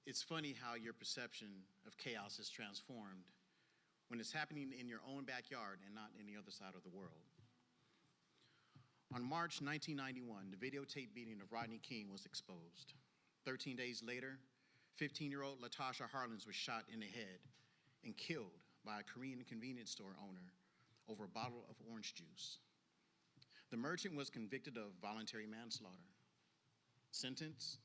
It's funny how your perception of chaos is transformed when it's happening in your own backyard and not in the other side of the world. On March 1991, the videotape beating of Rodney King was exposed. 13 days later, 15-year-old Latasha Harlins was shot in the head and killed by a Korean convenience store owner over a bottle of orange juice. The merchant was convicted of voluntary manslaughter. Sentence,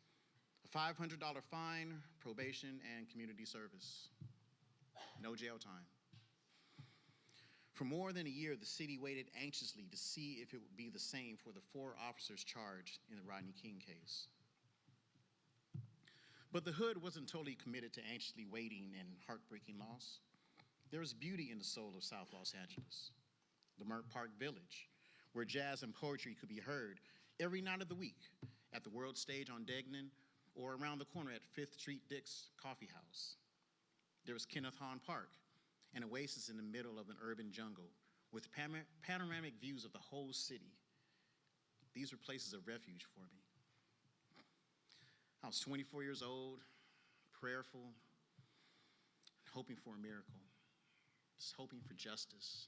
a $500 fine, probation, and community service. No jail time. For more than a year, the city waited anxiously to see if it would be the same for the 4 officers charged in the Rodney King case. But the hood wasn't totally committed to anxiously waiting and heartbreaking loss. There was beauty in the soul of South Los Angeles. The Mert Park Village, where jazz and poetry could be heard every night of the week at the World Stage on Degnan or around the corner at 5th Street Dick's Coffee House. There was Kenneth Hahn Park, an oasis in the middle of an urban jungle with panoramic views of the whole city. These were places of refuge for me. I was 24 years old, prayerful, hoping for a miracle, just hoping for justice.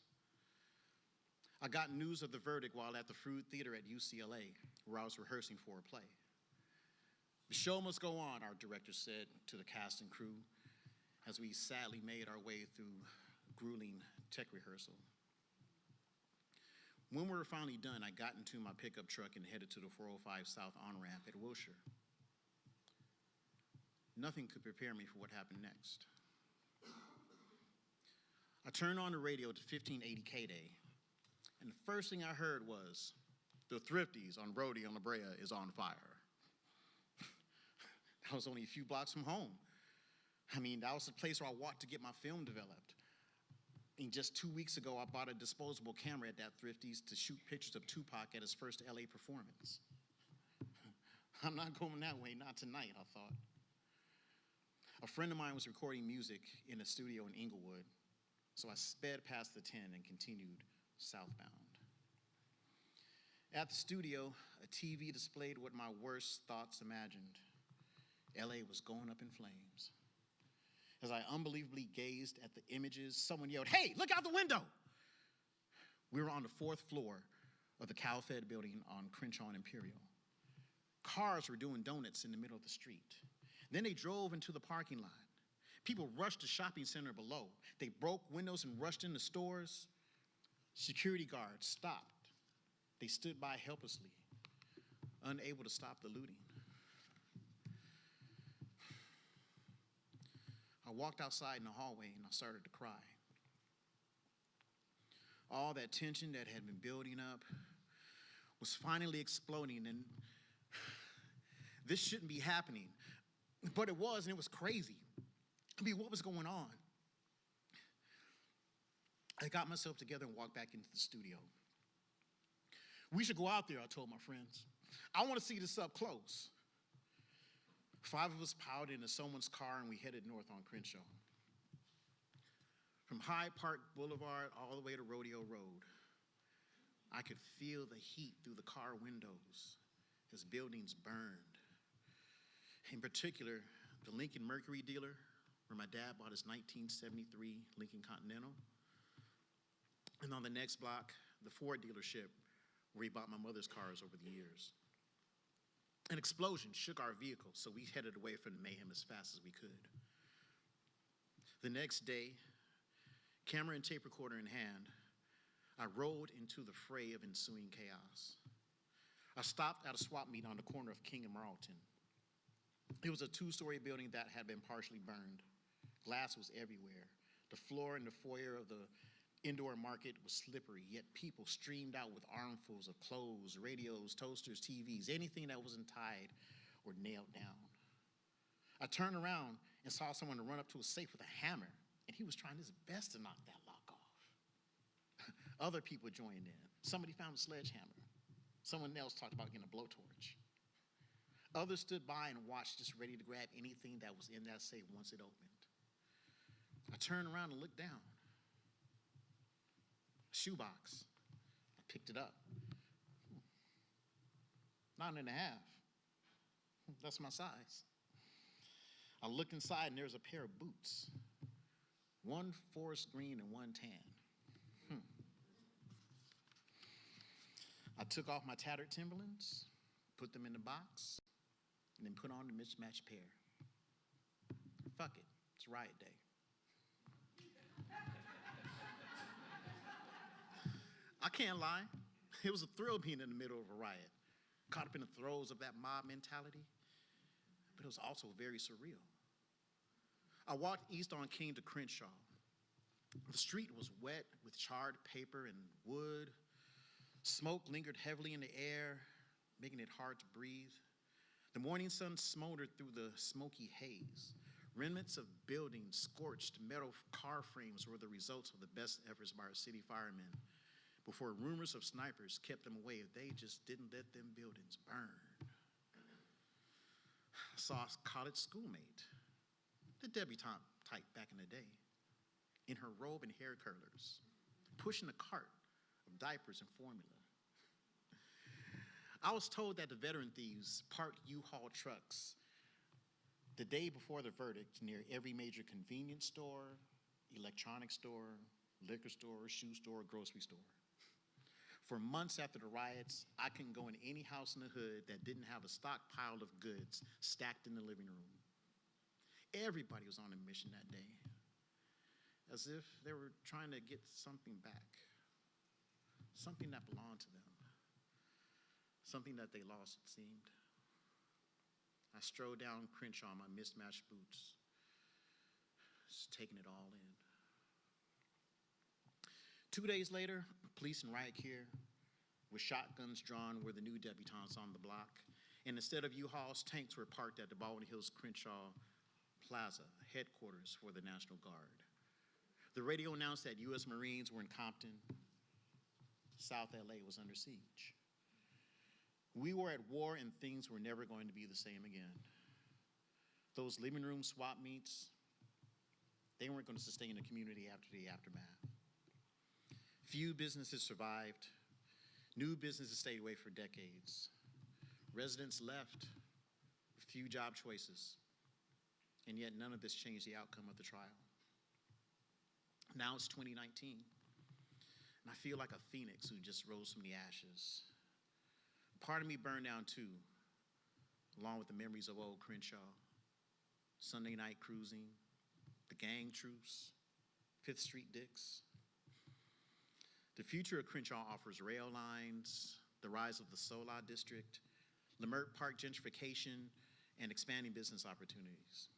I got news of the verdict while at the Fruit Theater at UCLA, where I was rehearsing for a play. The show must go on, our director said to the cast and crew, as we sadly made our way through grueling tech rehearsal. When we were finally done, I got into my pickup truck and headed to the 405 South on-ramp at Wilshire. Nothing could prepare me for what happened next. I turned on the radio to 1580 K-Day, and the first thing I heard was, the Thrifties on Brody on La Brea is on fire. That was only a few blocks from home. I mean, that was the place where I walked to get my film developed. And just 2 weeks ago, I bought a disposable camera at that Thrifties to shoot pictures of Tupac at his first LA performance. I'm not going that way, not tonight, I thought. A friend of mine was recording music in a studio in Inglewood, so I sped past the 10 and continued southbound. At the studio, a TV displayed what my worst thoughts imagined. LA was going up in flames. As I unbelievably gazed at the images, someone yelled, "Hey, look out the window!" We were on the 4th floor of the Cal-Fed building on Crenshaw and Imperial. Cars were doing donuts in the middle of the street. Then they drove into the parking lot. People rushed the shopping center below. They broke windows and rushed into stores. Security guards stopped. They stood by helplessly, unable to stop the looting. I walked outside in the hallway and I started to cry. All that tension that had been building up was finally exploding, and this shouldn't be happening. But it was, and it was crazy. I mean, what was going on? I got myself together and walked back into the studio. We should go out there, I told my friends. I want to see this up close. 5 of us piled into someone's car and we headed north on Crenshaw. From Hyde Park Boulevard all the way to Rodeo Road, I could feel the heat through the car windows as buildings burned. In particular, the Lincoln Mercury dealer, where my dad bought his 1973 Lincoln Continental. And on the next block, the Ford dealership, where he bought my mother's cars over the years. An explosion shook our vehicle, so we headed away from the mayhem as fast as we could. The next day, camera and tape recorder in hand, I rode into the fray of ensuing chaos. I stopped at a swap meet on the corner of King and Marlton. It was a 2-story building that had been partially burned. Glass was everywhere. The floor in the foyer of the indoor market was slippery, yet people streamed out with armfuls of clothes, radios, toasters, TVs, anything that wasn't tied or nailed down. I turned around and saw someone run up to a safe with a hammer, and he was trying his best to knock that lock off. Other people joined in. Somebody found a sledgehammer. Someone else talked about getting a blowtorch. Others stood by and watched, just ready to grab anything that was in that safe once it opened. I turned around and looked down. A shoebox. I picked it up. 9.5. That's my size. I looked inside and there was a pair of boots, one forest green and one tan. I took off my tattered Timberlands, put them in the box, and then put on the mismatched pair. Fuck it, it's Riot Day. I can't lie, it was a thrill being in the middle of a riot, caught up in the throes of that mob mentality, but it was also very surreal. I walked east on King to Crenshaw. The street was wet with charred paper and wood. Smoke lingered heavily in the air, making it hard to breathe. The morning sun smoldered through the smoky haze. Remnants of buildings, scorched metal car frames were the results of the best efforts by our city firemen before rumors of snipers kept them away if they just didn't let them buildings burn. I saw a college schoolmate, the debutante type back in the day, in her robe and hair curlers, pushing a cart of diapers and formula. I was told that the veteran thieves parked U-Haul trucks the day before the verdict near every major convenience store, electronics store, liquor store, shoe store, grocery store. For months after the riots, I couldn't go in any house in the hood that didn't have a stockpile of goods stacked in the living room. Everybody was on a mission that day, as if they were trying to get something back, something that belonged to them, something that they lost, it seemed. I strode down Crenshaw in my mismatched boots, just taking it all in. 2 days later, police and riot gear with shotguns drawn were the new debutantes on the block, and instead of U-Hauls, tanks were parked at the Baldwin Hills Crenshaw Plaza, headquarters for the National Guard. The radio announced that U.S. Marines were in Compton. South LA was under siege. We were at war and things were never going to be the same again. Those living room swap meets, they weren't going to sustain the community after the aftermath. Few businesses survived. New businesses stayed away for decades. Residents left with few job choices, and yet none of this changed the outcome of the trial. Now it's 2019, and I feel like a phoenix who just rose from the ashes. Part of me burned down too, along with the memories of old Crenshaw, Sunday night cruising, the gang truce, 5th Street Dicks. The future of Crenshaw offers rail lines, the rise of the Sola District, Lemert Park gentrification, and expanding business opportunities.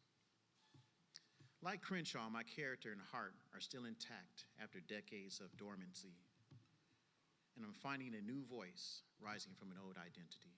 Like Crenshaw, my character and heart are still intact after decades of dormancy, and I'm finding a new voice rising from an old identity.